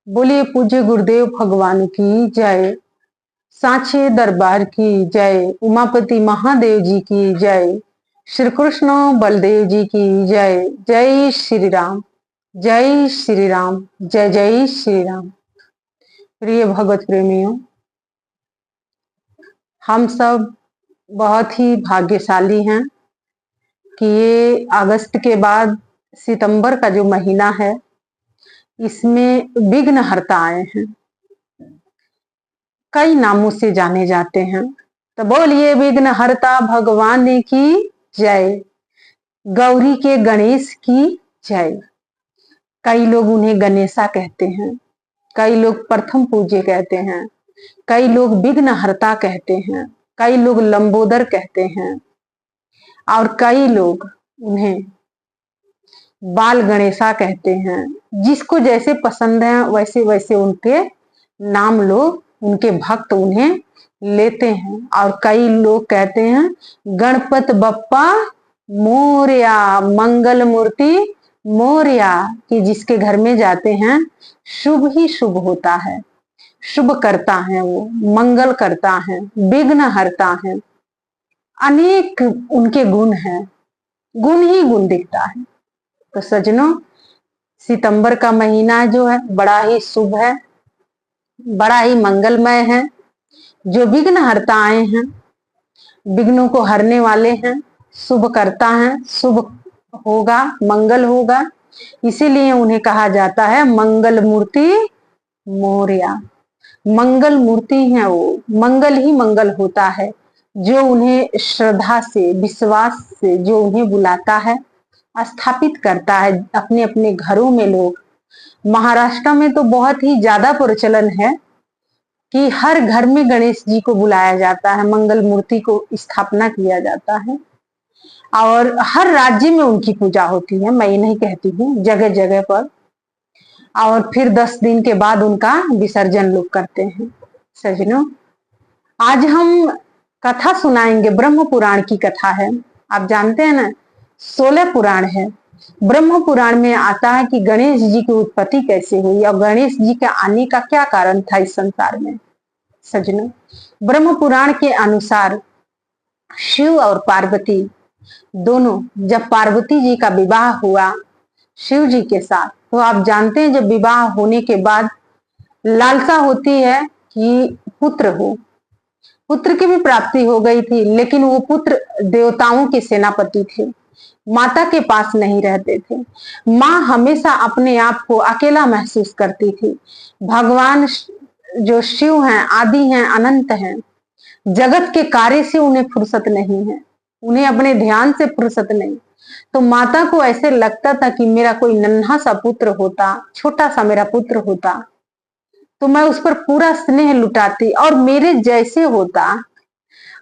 बोलिए पूज्य गुरुदेव भगवान की जय। सांचे दरबार की जय। उमापति महादेव जी की जय। श्री कृष्ण बलदेव जी की जय। जय श्री राम, जय श्री राम, जय जय श्री राम। प्रिय भगवत प्रेमियों, हम सब बहुत ही भाग्यशाली हैं कि ये अगस्त के बाद सितंबर का जो महीना है, इसमें विघ्नहर्ता आए हैं। कई नामों से जाने जाते हैं, तो बोलिए विघ्नहर्ता भगवान की जय। गौरी के गणेश की जय। कई लोग उन्हें गणेशा कहते हैं, कई लोग प्रथम पूज्य कहते हैं, कई लोग विघ्नहर्ता कहते हैं, कई लोग लंबोदर कहते हैं और कई लोग उन्हें बाल गणेशा कहते हैं। जिसको जैसे पसंद है वैसे वैसे उनके नाम लोग, उनके भक्त उन्हें लेते हैं। और कई लोग कहते हैं गणपत बप्पा मोरया, मंगल मूर्ति मोरया, कि जिसके घर में जाते हैं शुभ ही शुभ होता है, शुभ करता है, वो मंगल करता है, विघ्न हरता है। अनेक उनके गुण हैं, गुण ही गुण दिखता है। तो सजनों, सितंबर का महीना जो है बड़ा ही शुभ है, बड़ा ही मंगलमय है। जो विघ्न हरता आए हैं, विघ्नों को हरने वाले हैं, शुभ करता है, शुभ होगा, मंगल होगा, इसीलिए उन्हें कहा जाता है मंगल मूर्ति मोरया। मंगल मूर्ति है वो, मंगल ही मंगल होता है। जो उन्हें श्रद्धा से, विश्वास से जो उन्हें बुलाता है, स्थापित करता है अपने अपने घरों में। लोग महाराष्ट्र में तो बहुत ही ज्यादा प्रचलन है कि हर घर में गणेश जी को बुलाया जाता है, मंगल मूर्ति को स्थापना किया जाता है और हर राज्य में उनकी पूजा होती है। मैं ये नहीं कहती हूँ, जगह जगह पर। और फिर 10 दिन के बाद उनका विसर्जन लोग करते हैं। सजनों, आज हम कथा सुनाएंगे, ब्रह्म पुराण की कथा है। आप जानते हैं ना, 16 पुराण है। ब्रह्म पुराण में आता है कि गणेश जी की उत्पत्ति कैसे हुई और गणेश जी के आने का क्या कारण था इस संसार में। सजनों, ब्रह्म पुराण के अनुसार शिव और पार्वती दोनों, जब पार्वती जी का विवाह हुआ शिव जी के साथ, तो आप जानते हैं जब विवाह होने के बाद लालसा होती है कि पुत्र हो। पुत्र की भी प्राप्ति हो गई थी, लेकिन वो पुत्र देवताओं के सेनापति थे, माता के पास नहीं रहते थे। माँ हमेशा अपने आप को अकेला महसूस करती थी। भगवान जो शिव हैं, आदि हैं, अनंत हैं, जगत के कार्य से उन्हें फुर्सत नहीं है, उन्हें अपने ध्यान से फुर्सत नहीं। तो माता को ऐसे लगता था कि मेरा कोई नन्हा सा पुत्र होता, छोटा सा मेरा पुत्र होता, तो मैं उस पर पूरा स्नेह लुटाती और मेरे जैसे होता,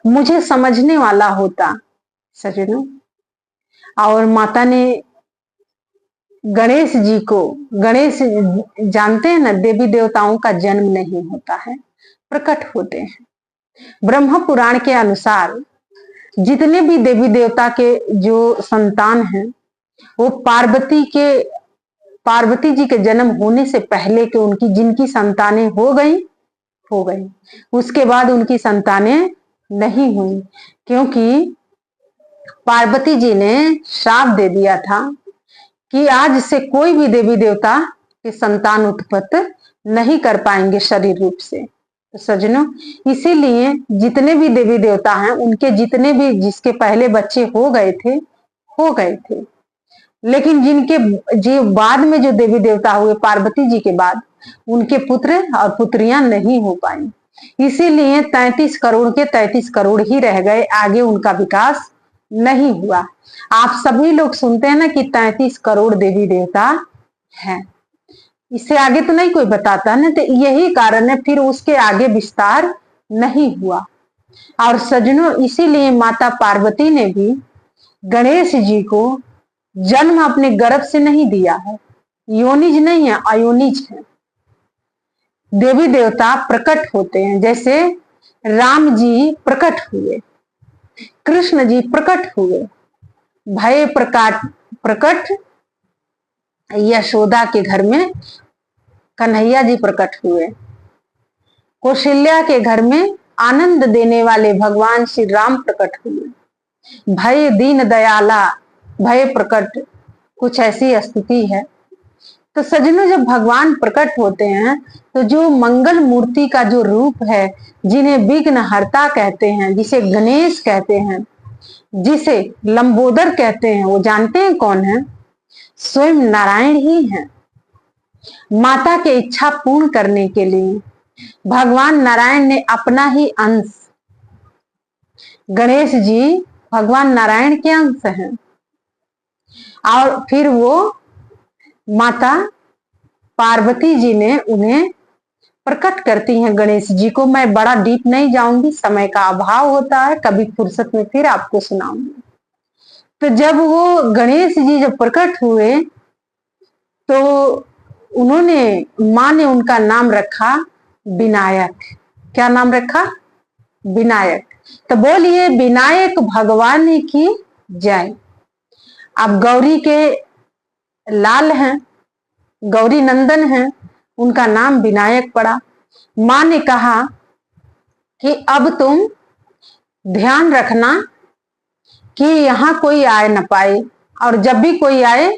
मुझे समझने वाला होता। सजनों, और माता ने गणेश जी को, गणेश जानते हैं ना, देवी देवताओं का जन्म नहीं होता है, प्रकट होते हैं। ब्रह्म पुराण के अनुसार जितने भी देवी देवता के जो संतान हैं, वो पार्वती जी के जन्म होने से पहले के उनकी जिनकी संतानें हो गई, उसके बाद उनकी संतानें नहीं हुई, क्योंकि पार्वती जी ने श्राप दे दिया था कि आज से कोई भी देवी देवता के संतान उत्पत्ति नहीं कर पाएंगे शरीर रूप से। तो सजनों, इसीलिए जितने भी देवी देवता हैं, उनके जितने भी जिसके पहले बच्चे हो गए थे, लेकिन जिनके जो बाद में जो देवी देवता हुए पार्वती जी के बाद, उनके पुत्र और पुत्रियां नहीं हो पाई। इसीलिए 33 करोड़ के 33 करोड़ ही रह गए, आगे उनका विकास नहीं हुआ। आप सभी लोग सुनते हैं ना कि 33 करोड़ देवी देवता हैं, इससे आगे तो नहीं कोई बताता ना, तो यही कारण है, फिर उसके आगे विस्तार नहीं हुआ। और सजनों, इसीलिए माता पार्वती ने भी गणेश जी को जन्म अपने गर्भ से नहीं दिया है, योनिज नहीं है, अयोनिज है। देवी देवता प्रकट होते हैं, जैसे राम जी प्रकट हुए, कृष्ण जी प्रकट हुए, भय प्रकट यशोदा के घर में कन्हैया जी प्रकट हुए। कौशल्या के घर में आनंद देने वाले भगवान श्री राम प्रकट हुए। भय दीन दयाला भय प्रकट, कुछ ऐसी स्थिति है। तो सजनों, जब भगवान प्रकट होते हैं तो जो मंगल मूर्ति का जो रूप है, जिन्हें विघ्न हरता कहते हैं, जिसे गणेश कहते हैं, जिसे लंबोदर कहते हैं, वो जानते हैं कौन है? स्वयं नारायण ही हैं। माता के इच्छा पूर्ण करने के लिए भगवान नारायण ने अपना ही अंश, गणेश जी भगवान नारायण के अंश हैं, और फिर वो माता पार्वती जी ने उन्हें प्रकट करती हैं गणेश जी को। मैं बड़ा डीप नहीं जाऊंगी, समय का अभाव होता है, कभी फुर्सत में फिर आपको सुनाऊंगी। तो जब वो गणेश जी जब प्रकट हुए तो उन्होंने, माँ ने उनका नाम रखा विनायक। क्या नाम रखा? विनायक। तो बोलिए विनायक भगवान की जय। अब गौरी के लाल हैं, गौरी नंदन हैं, उनका नाम विनायक पड़ा। माँ ने कहा कि अब तुम ध्यान रखना कि यहां कोई आए न पाए, और जब भी कोई आए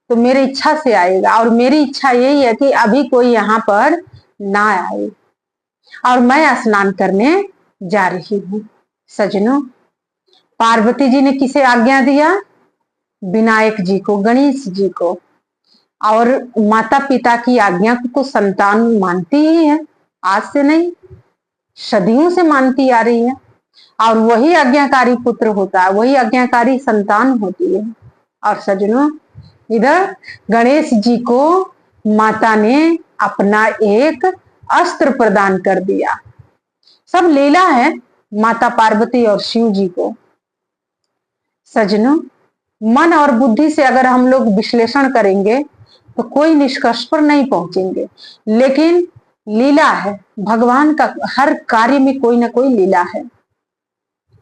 तो मेरी इच्छा से आएगा, और मेरी इच्छा यही है कि अभी कोई यहाँ पर ना आए, और मैं स्नान करने जा रही हूँ। सजनों, पार्वती जी ने किसे आज्ञा दिया? विनायक जी को, गणेश जी को। और माता पिता की आज्ञा को संतान मानती ही है, आज से नहीं, सदियों से मानती आ रही है, और वही आज्ञाकारी पुत्र होता है, वही आज्ञाकारी संतान होती है। और सजनों, इधर गणेश जी को माता ने अपना एक अस्त्र प्रदान कर दिया। सब लीला है माता पार्वती और शिव जी को। सजनों, मन और बुद्धि से अगर हम लोग विश्लेषण करेंगे तो कोई निष्कर्ष पर नहीं पहुंचेंगे, लेकिन लीला है, भगवान का हर कार्य में कोई ना कोई लीला है।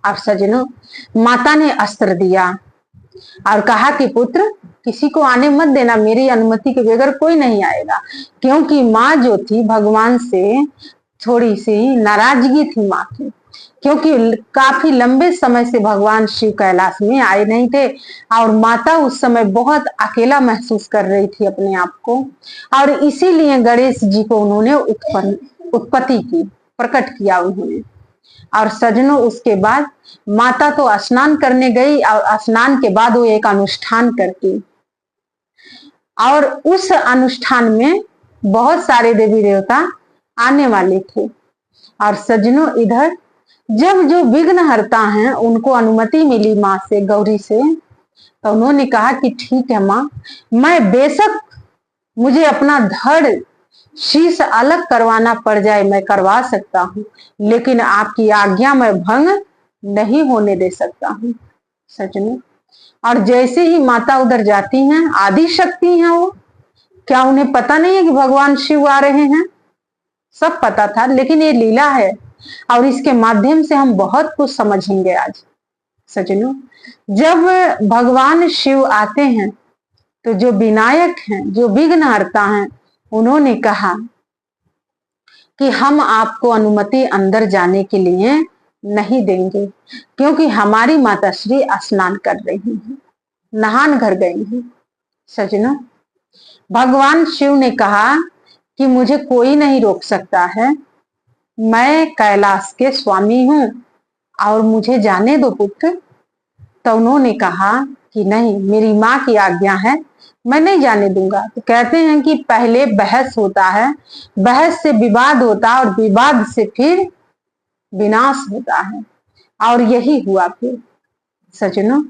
और सजनों, माता ने अस्त्र दिया और कहा कि पुत्र, किसी को आने मत देना, मेरी अनुमति के बगैर कोई नहीं आएगा। क्योंकि माँ जो थी, भगवान से थोड़ी सी नाराजगी थी माँ की, क्योंकि काफी लंबे समय से भगवान शिव कैलाश में आए नहीं थे, और माता उस समय बहुत अकेला महसूस कर रही थी अपने आप को, और इसीलिए गणेश जी को उन्होंने उत्पत्ति की, प्रकट किया उन्होंने। और सजनों, उसके बाद माता तो स्नान करने गई, और स्नान के बाद वो एक अनुष्ठान करती, और उस अनुष्ठान में बहुत सारे देवी देवता आने वाले थे। और सजनों, इधर जब जो विघ्न हरता हैं उनको अनुमति मिली माँ से, गौरी से, तो उन्होंने कहा कि ठीक है माँ, मैं बेशक मुझे अपना धड़ शीश अलग करवाना पड़ जाए, मैं करवा सकता हूँ, लेकिन आपकी आज्ञा मैं भंग नहीं होने दे सकता हूँ। सजनों, और जैसे ही माता उधर जाती हैं, आदि शक्ति हैं वो, क्या उन्हें पता नहीं है कि भगवान शिव आ रहे हैं? सब पता था, लेकिन ये लीला है, और इसके माध्यम से हम बहुत कुछ समझेंगे आज। सजनों, जब भगवान शिव आते हैं तो जो विनायक हैं, जो विघ्नहर्ता हैं, उन्होंने कहा कि हम आपको अनुमति अंदर जाने के लिए नहीं देंगे, क्योंकि हमारी माता श्री स्नान कर रही हैं, नहान घर गई हैं। सजनों, भगवान शिव ने कहा कि मुझे कोई नहीं रोक सकता है, मैं कैलाश के स्वामी हूं, और मुझे जाने दो पुत्र। तो उन्होंने कहा कि नहीं, मेरी माँ की आज्ञा है, मैं नहीं जाने दूंगा। तो कहते हैं कि पहले बहस होता है, बहस से विवाद होता है, और विवाद से फिर विनाश होता है, और यही हुआ फिर। सजनों,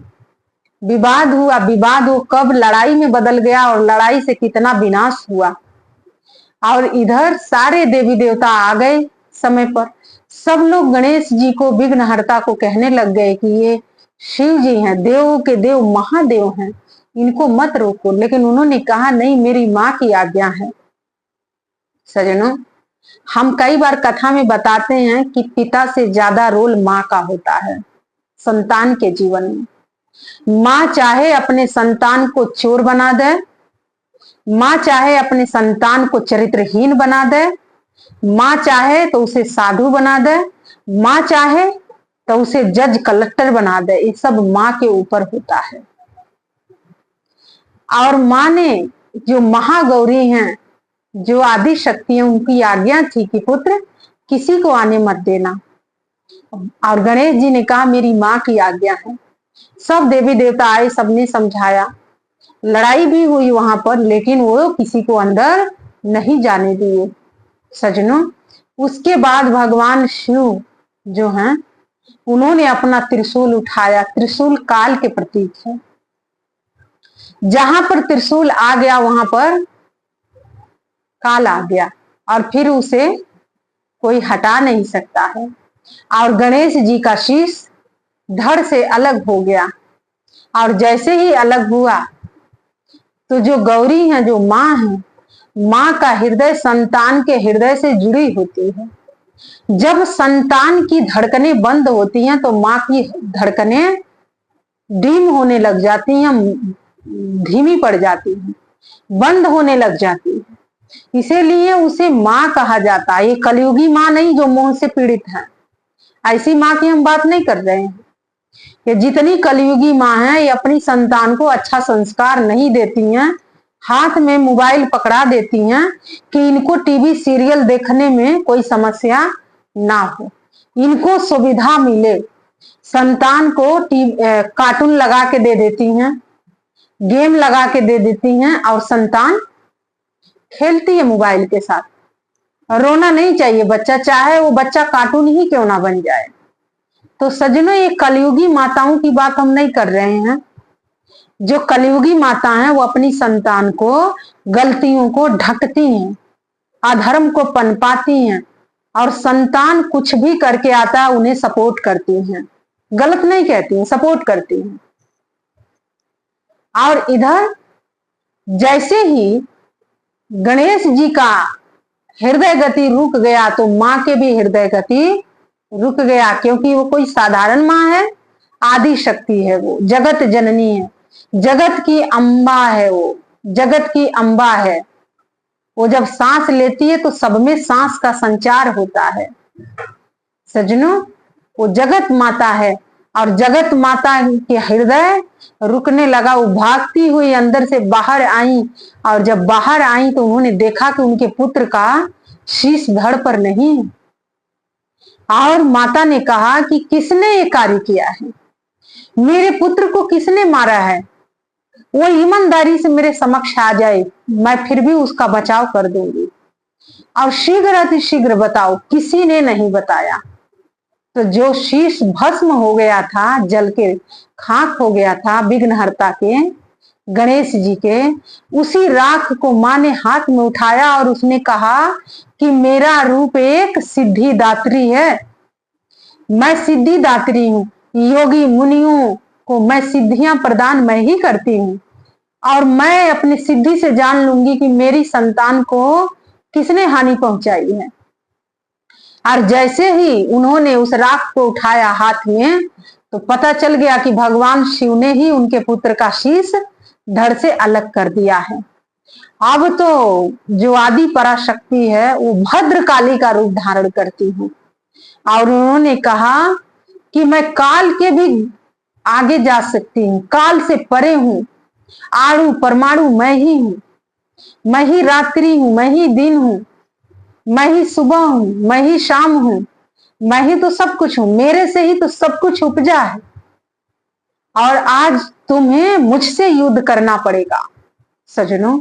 विवाद हुआ, विवाद हो कब लड़ाई में बदल गया, और लड़ाई से कितना विनाश हुआ। और इधर सारे देवी देवता आ गए समय पर। सब लोग गणेश जी को, विघ्नहर्ता को कहने लग गए कि ये शिव जी हैं, देव के देव महादेव हैं, इनको मत रोको। लेकिन उन्होंने कहा नहीं, मेरी माँ की आज्ञा है। सजनों, हम कई बार कथा में बताते हैं कि पिता से ज्यादा रोल माँ का होता है संतान के जीवन में। माँ चाहे अपने संतान को चोर बना दे, माँ चाहे अपने संतान को चरित्रहीन बना दे, माँ चाहे तो उसे साधु बना दे, माँ चाहे तो उसे जज कलेक्टर बना दे। ये सब माँ के ऊपर होता है। और माँ ने जो महागौरी हैं, जो आदि शक्ति है, उनकी आज्ञा थी कि पुत्र किसी को आने मत देना। और गणेश जी ने कहा मेरी माँ की आज्ञा है। सब देवी देवता आए, सबने समझाया, लड़ाई भी हुई वहां पर, लेकिन वो किसी को अंदर नहीं जाने दिए। सजनों, उसके बाद भगवान शिव जो हैं, उन्होंने अपना त्रिशूल उठाया। त्रिशूल काल के प्रतीक है। जहां पर त्रिशूल आ गया वहां पर काल आ गया, और फिर उसे कोई हटा नहीं सकता है। और गणेश जी का शीश धड़ से अलग हो गया। और जैसे ही अलग हुआ तो जो गौरी है, जो माँ है, माँ का हृदय संतान के हृदय से जुड़ी होती है। जब संतान की धड़कनें बंद होती हैं तो माँ की धड़कनें धीम होने लग जाती हैं, धीमी पड़ जाती हैं, बंद होने लग जाती है। इसीलिए उसे माँ कहा जाता है। ये कलयुगी माँ नहीं जो मोह से पीड़ित है, ऐसी माँ की हम बात नहीं कर रहे हैं। ये जितनी कलयुगी माँ है, ये अपनी संतान को अच्छा संस्कार नहीं देती हैं, हाथ में मोबाइल पकड़ा देती हैं कि इनको टीवी सीरियल देखने में कोई समस्या ना हो, इनको सुविधा मिले। संतान को कार्टून लगा के दे देती हैं, गेम लगा के दे देती हैं, और संतान खेलती है मोबाइल के साथ। रोना नहीं चाहिए बच्चा, चाहे वो बच्चा कार्टून ही क्यों ना बन जाए। तो सजनों, ये कलयुगी माताओं की बात हम नहीं कर रहे हैं। जो कलयुगी माता हैं वो अपनी संतान को, गलतियों को ढकती हैं, अधर्म को पनपाती हैं, और संतान कुछ भी करके आता है उन्हें सपोर्ट करती हैं। गलत नहीं कहती हैं, सपोर्ट करती हैं। और इधर जैसे ही गणेश जी का हृदय गति रुक गया तो माँ के भी हृदय गति रुक गया, क्योंकि वो कोई साधारण माँ है, आदि शक्ति है, वो जगत जननी है, जगत की अम्बा है, वो जगत की अम्बा है। वो जब सांस लेती है तो सब में सांस का संचार होता है। सजनों, वो जगत माता है, और जगत माता के हृदय रुकने लगा। वो भागती हुई अंदर से बाहर आई, और जब बाहर आई तो उन्होंने देखा कि उनके पुत्र का शीश धड़ पर नहीं। और माता ने कहा कि किसने ये कार्य किया है, मेरे पुत्र को किसने मारा है, वो ईमानदारी से मेरे समक्ष आ जाए, मैं फिर भी उसका बचाव कर दूंगी। और शीघ्र अतिशीघ्र बताओ, किसी ने नहीं बताया। तो जो शीश भस्म हो गया था, जल के खाक हो गया था, विघ्नहर्ता के गणेश जी के, उसी राख को माँ ने हाथ में उठाया और उसने कहा कि मेरा रूप एक सिद्धि दात्री है, मैं सिद्धि दात्री हूँ, योगी मुनियों को मैं सिद्धियां प्रदान मैं ही करती हूँ, और मैं अपनी सिद्धि से जान लूंगी कि मेरी संतान को किसने हानि पहुंचाई है। और जैसे ही उन्होंने उस राख को उठाया हाथ में, तो पता चल गया कि भगवान शिव ने ही उनके पुत्र का शीश धड़ से अलग कर दिया है। अब तो जो आदि पराशक्ति है वो भद्रकाली का रूप धारण करती हूँ। और उन्होंने कहा कि मैं काल के भी आगे जा सकती हूँ, काल से परे हूँ, आणु परमाणु मैं ही हूँ, मैं ही रात्रि हूँ, मैं ही दिन हूँ, मैं ही सुबह हूँ, मैं ही शाम हूँ, मैं ही तो सब कुछ हूँ, मेरे से ही तो सब कुछ उपजा है। और आज तुम्हें मुझसे युद्ध करना पड़ेगा। सजनों,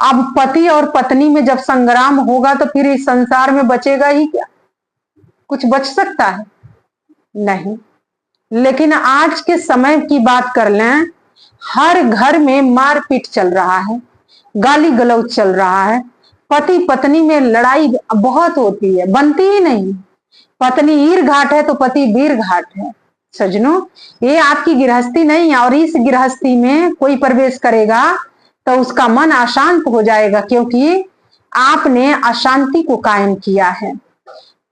अब पति और पत्नी में जब संग्राम होगा तो फिर इस संसार में बचेगा ही क्या? कुछ बच सकता है? नहीं। लेकिन आज के समय की बात कर लें, हर घर में मारपीट चल रहा है, गाली गलौज चल रहा है, पति पत्नी में लड़ाई बहुत होती है, बनती ही नहीं। पत्नी ईर घाट है तो पति वीर घाट है। सजनों, ये आपकी गृहस्थी नहीं है, और इस गृहस्थी में कोई प्रवेश करेगा तो उसका मन अशांत हो जाएगा, क्योंकि आपने अशांति को कायम किया है।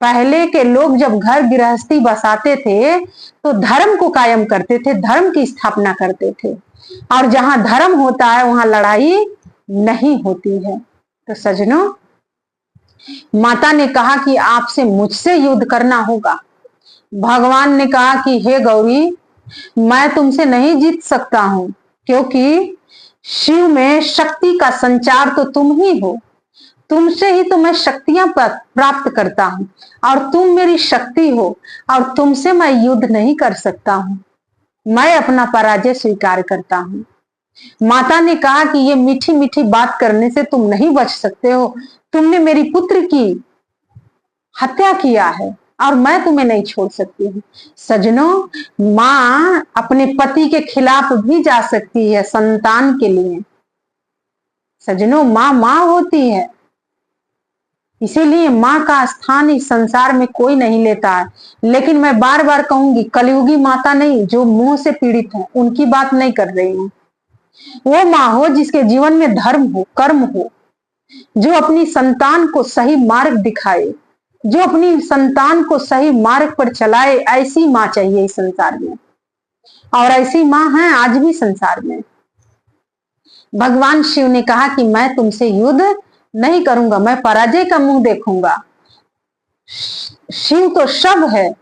पहले के लोग जब घर गृहस्थी बसाते थे तो धर्म को कायम करते थे, धर्म की स्थापना करते थे, और जहां धर्म होता है वहां लड़ाई नहीं होती है। तो सजनों, माता ने कहा कि आपसे मुझसे युद्ध करना होगा। भगवान ने कहा कि हे गौरी, मैं तुमसे नहीं जीत सकता हूं, क्योंकि शिव में शक्ति का संचार तो तुम ही हो। तुमसे ही तो मैं शक्तियां प्राप्त करता हूं और तुम मेरी शक्ति हो, और तुमसे मैं युद्ध नहीं कर सकता हूं। मैं अपना पराजय स्वीकार करता हूं। माता ने कहा कि ये मीठी मीठी बात करने से तुम नहीं बच सकते हो। तुमने मेरी पुत्र की हत्या किया है और मैं तुम्हें नहीं छोड़ सकती हूँ। सजनों, माँ अपने पति के खिलाफ भी जा सकती है संतान के लिए। सजनों, माँ माँ होती है, इसीलिए माँ का स्थान इस संसार में कोई नहीं लेता है। लेकिन मैं बार बार कहूंगी, कलयुगी माता नहीं, जो मोह से पीड़ित है उनकी बात नहीं कर रही हूं। वो माँ हो जिसके जीवन में धर्म हो, कर्म हो, जो अपनी संतान को सही मार्ग दिखाए, जो अपनी संतान को सही मार्ग पर चलाए। ऐसी माँ चाहिए इस संसार में, और ऐसी माँ है आज भी संसार में। भगवान शिव ने कहा कि मैं तुमसे युद्ध नहीं करूंगा, मैं पराजय का मुंह देखूंगा। शिव तो शव है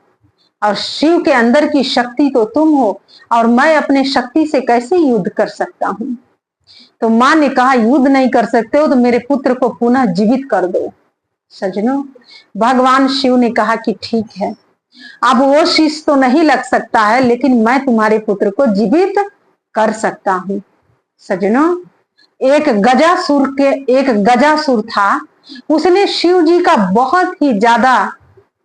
और शिव के अंदर की शक्ति तो तुम हो, और मैं अपने शक्ति से कैसे युद्ध कर सकता हूं। तो मां ने कहा, युद्ध नहीं कर सकते हो तो मेरे पुत्र को पुनः जीवित कर दो। सजनों, भगवान शिव ने कहा कि ठीक है, अब वो शीश तो नहीं लग सकता है, लेकिन मैं तुम्हारे पुत्र को जीवित कर सकता हूं। सजनों, एक गजासुर था, उसने शिव जी का बहुत ही ज्यादा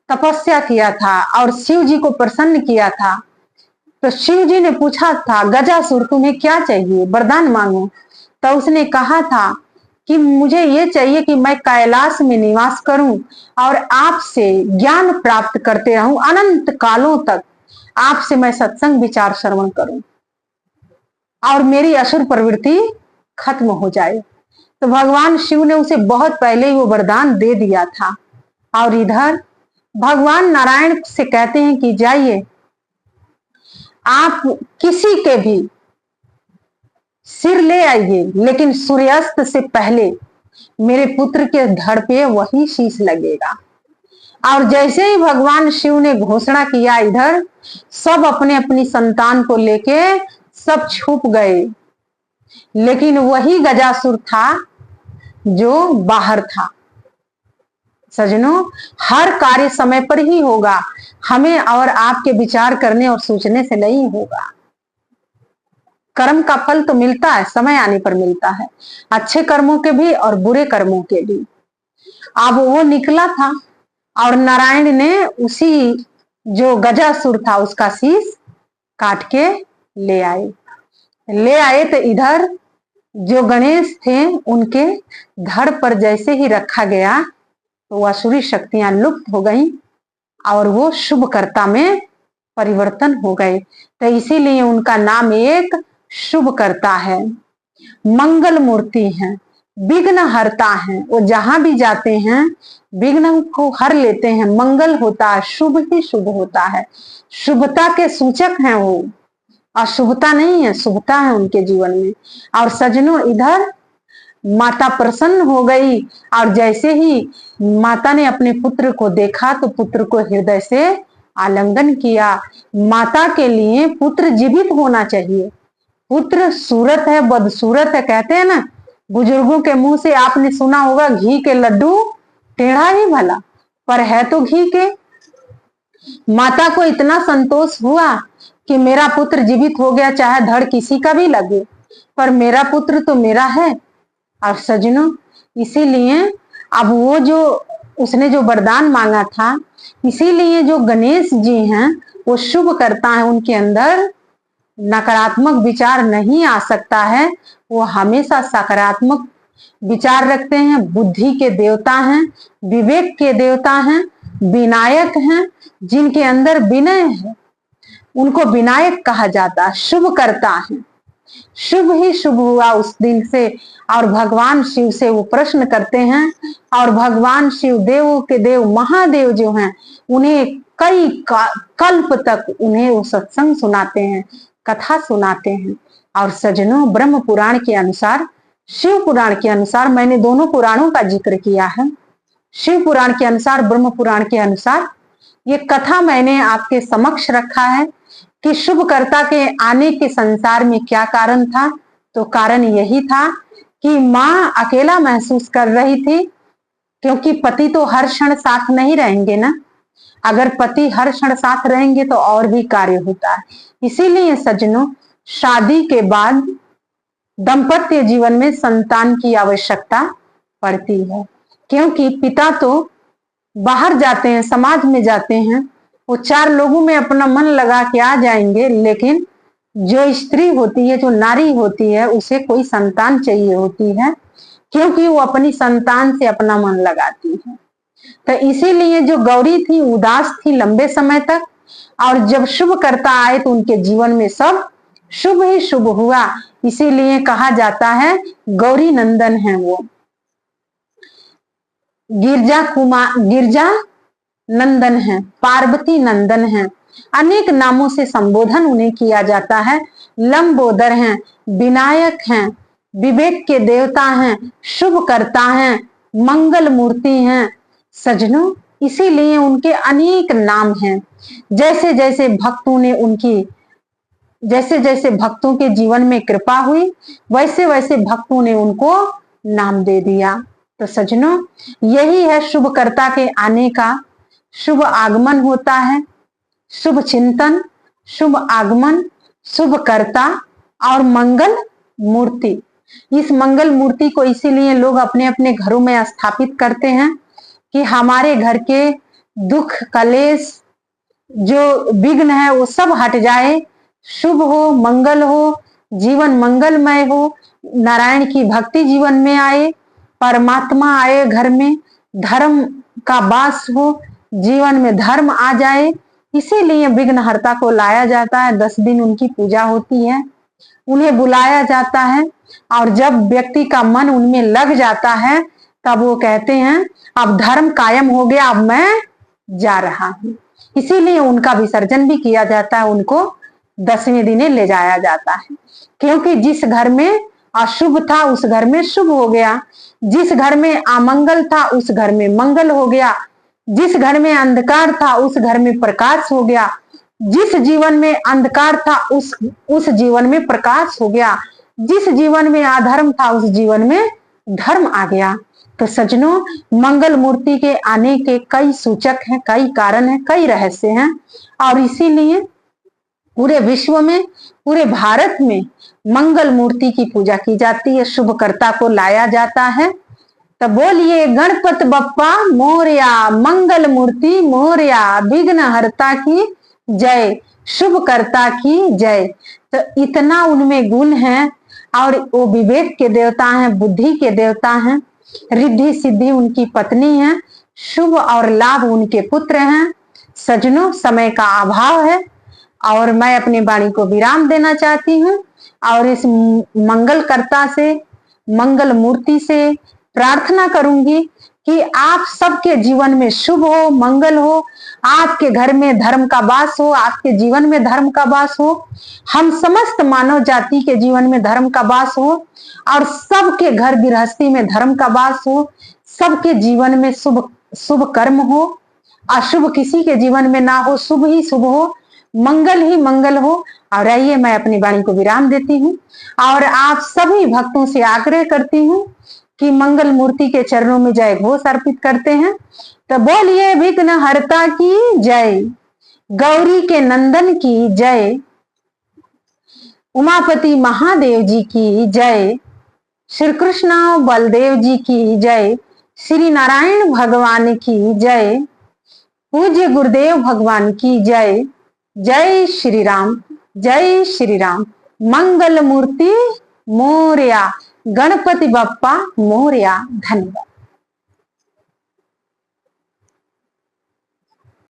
तपस्या किया था और शिव जी को प्रसन्न किया था। तो शिव जी ने पूछा था, गजासुर तुम्हें क्या चाहिए, वरदान मांगो। तो उसने कहा था कि मुझे ये चाहिए कि मैं कैलाश में निवास करूं और आपसे ज्ञान प्राप्त करते रहूं, अनंत कालों तक आपसे मैं सत्संग विचार श्रवण करूं और मेरी असुर प्रवृत्ति खत्म हो जाए। तो भगवान शिव ने उसे बहुत पहले ही वो वरदान दे दिया था। और इधर भगवान नारायण से कहते हैं कि जाइए, आप किसी के भी सिर ले आइए, लेकिन सूर्यास्त से पहले मेरे पुत्र के धड़ पे वही शीश लगेगा। और जैसे ही भगवान शिव ने घोषणा किया, इधर सब अपने अपनी संतान को लेके सब छुप गए, लेकिन वही गजासुर था जो बाहर था। सजनों, हर कार्य समय पर ही होगा, हमें और आपके विचार करने और सोचने से नहीं होगा। कर्म का फल तो मिलता है, समय आने पर मिलता है, अच्छे कर्मों के भी और बुरे कर्मों के भी। अब वो निकला था और नारायण ने उसी जो गजासुर था उसका शीश काट के ले आए। तो इधर जो गणेश थे उनके धड़ पर जैसे ही रखा गया तो वह असुरी शक्तियां लुप्त हो गई और वो शुभकर्ता में परिवर्तन हो गए। तो इसीलिए उनका नाम एक शुभकर्ता है, मंगल मूर्ति है, विघ्न हरता है। वो जहां भी जाते हैं विघ्न को हर लेते हैं, मंगल होता है, शुभ ही शुभ होता है, शुभता के सूचक हैं वो, अशुभता नहीं है, शुभता है उनके जीवन में। और सजनों, इधर माता प्रसन्न हो गई और जैसे ही माता ने अपने पुत्र को देखा तो पुत्र को हृदय से आलिंगन किया। माता के लिए पुत्र जीवित होना चाहिए। पुत्र सूरत है, बदसूरत है, कहते हैं ना, बुजुर्गों के मुंह से आपने सुना होगा, घी के लड्डू टेढ़ा ही भला, पर है तो घी के। माता को इतना संतोष हुआ कि मेरा पुत्र जीवित हो गया, चाहे धड़ किसी का भी लगे, पर मेरा पुत्र तो मेरा है। और सजनों, इसीलिए अब वो जो उसने जो वरदान मांगा था, इसीलिए जो गणेश जी हैं वो शुभ करता है, उनके अंदर नकारात्मक विचार नहीं आ सकता है, वो हमेशा सकारात्मक विचार रखते हैं। बुद्धि के देवता हैं, विवेक के देवता हैं, विनायक हैं, जिनके अंदर विनय है उनको विनायक कहा जाता है, शुभ करता है। शुभ ही शुभ हुआ उस दिन से। और भगवान शिव से वो प्रश्न करते हैं और भगवान शिव देवों के देव महादेव जो हैं उन्हें कई कल्प तक उन्हें वो सत्संग सुनाते हैं, कथा सुनाते हैं। और सजनों, ब्रह्म पुराण के अनुसार शिव पुराण के अनुसार, मैंने दोनों पुराणों का जिक्र किया है, शिव पुराण के अनुसार, ब्रह्म पुराण के अनुसार ये कथा मैंने आपके समक्ष रखा है कि शुभकर्ता के आने के संसार में क्या कारण था। तो कारण यही था कि मां अकेला महसूस कर रही थी, क्योंकि पति तो हर क्षण साथ नहीं रहेंगे ना। अगर पति हर क्षण साथ रहेंगे तो और भी कार्य होता है। इसीलिए सज्जनों, शादी के बाद दाम्पत्य जीवन में संतान की आवश्यकता पड़ती है, क्योंकि पिता तो बाहर जाते हैं, समाज में जाते हैं, वो चार लोगों में अपना मन लगा के आ जाएंगे, लेकिन जो स्त्री होती है, जो नारी होती है, उसे कोई संतान चाहिए होती है, क्योंकि वो अपनी संतान से अपना मन लगाती है। तो इसीलिए जो गौरी थी उदास थी लंबे समय तक, और जब शुभकर्ता आए तो उनके जीवन में सब शुभ ही शुभ हुआ। इसीलिए कहा जाता है गौरी नंदन है वो, गिरजा नंदन है, पार्वती नंदन है, अनेक नामों से संबोधन उन्हें किया जाता है। लंबोदर हैं, विनायक हैं, विवेक के देवता हैं, शुभकर्ता हैं, मंगल मूर्ति हैं सज्जनों। इसीलिए उनके अनेक नाम हैं। जैसे जैसे भक्तों के जीवन में कृपा हुई, वैसे वैसे भक्तों ने उनको नाम दे दिया। तो सज्जनों, यही है शुभकर्ता के आने का शुभ आगमन होता है। शुभ चिंतन, शुभ आगमन, शुभकर्ता और मंगल मूर्ति। इस मंगल मूर्ति को इसीलिए लोग अपने अपने घरों में स्थापित करते हैं कि हमारे घर के दुख कलेश जो विघ्न है वो सब हट जाए, शुभ हो, मंगल हो, जीवन मंगलमय हो, नारायण की भक्ति जीवन में आए, परमात्मा आए घर में, धर्म का वास हो, जीवन में धर्म आ जाए। इसीलिए विघ्नहर्ता को लाया जाता है। 10 दिन उनकी पूजा होती है, उन्हें बुलाया जाता है, और जब व्यक्ति का मन उनमें लग जाता है तब वो कहते हैं अब धर्म कायम हो गया, अब मैं जा रहा हूं। इसीलिए उनका विसर्जन भी किया जाता है, उनको 10वें दिन ले जाया जाता है, क्योंकि जिस घर में अशुभ था उस घर में शुभ हो गया, जिस घर में अमंगल था उस घर में मंगल हो गया, जिस घर में अंधकार था उस घर में प्रकाश हो गया, जिस जीवन में अंधकार था उस जीवन में प्रकाश हो गया, जिस जीवन में अधर्म था उस जीवन में धर्म आ गया। तो सज्जनों, मंगल मूर्ति के आने के कई सूचक हैं, कई कारण हैं, कई रहस्य हैं, और इसीलिए पूरे विश्व में, पूरे भारत में मंगल मूर्ति की पूजा की जाती है, शुभकर्ता को लाया जाता है। तो बोलिए गणपत बप्पा मोरया, मंगल मूर्ति मोरया, विघ्नहर्ता की जय, शुभकर्ता की जय। तो इतना उनमें गुण है, और वो विवेक के देवता हैं, बुद्धि के देवता हैं, रिद्धि सिद्धि उनकी पत्नी है, शुभ और लाभ उनके पुत्र हैं। सज्जनों, समय का अभाव है और मैं अपनी वाणी को विराम देना चाहती हूँ, और इस मंगलकर्ता से, मंगल मूर्ति से प्रार्थना करूंगी कि आप सबके जीवन में शुभ हो, मंगल हो, आपके घर में धर्म का वास हो, आपके जीवन में धर्म का वास हो, हम समस्त मानव जाति के जीवन में धर्म का वास हो, और सबके घर गृहस्थी में धर्म का वास हो, सबके जीवन में शुभ कर्म हो, अशुभ किसी के जीवन में ना हो, शुभ ही शुभ हो, मंगल ही मंगल हो। और आइए, मैं अपनी वाणी को विराम देती हूँ और आप सभी भक्तों से आग्रह करती हूँ कि मंगल मूर्ति के चरणों में जय घोष अर्पित करते हैं। तो बोलिए विघ्नहर्ता की जय, गौरी के नंदन की जय, उमापति महादेव जी की जय, श्री कृष्ण बलदेव जी की जय, श्री नारायण भगवान की जय, पूज्य गुरुदेव भगवान की जय। जय श्री राम, जय श्री राम। मंगल मूर्ति मोरया, गणपति बप्पा मोरया। धन्यवाद।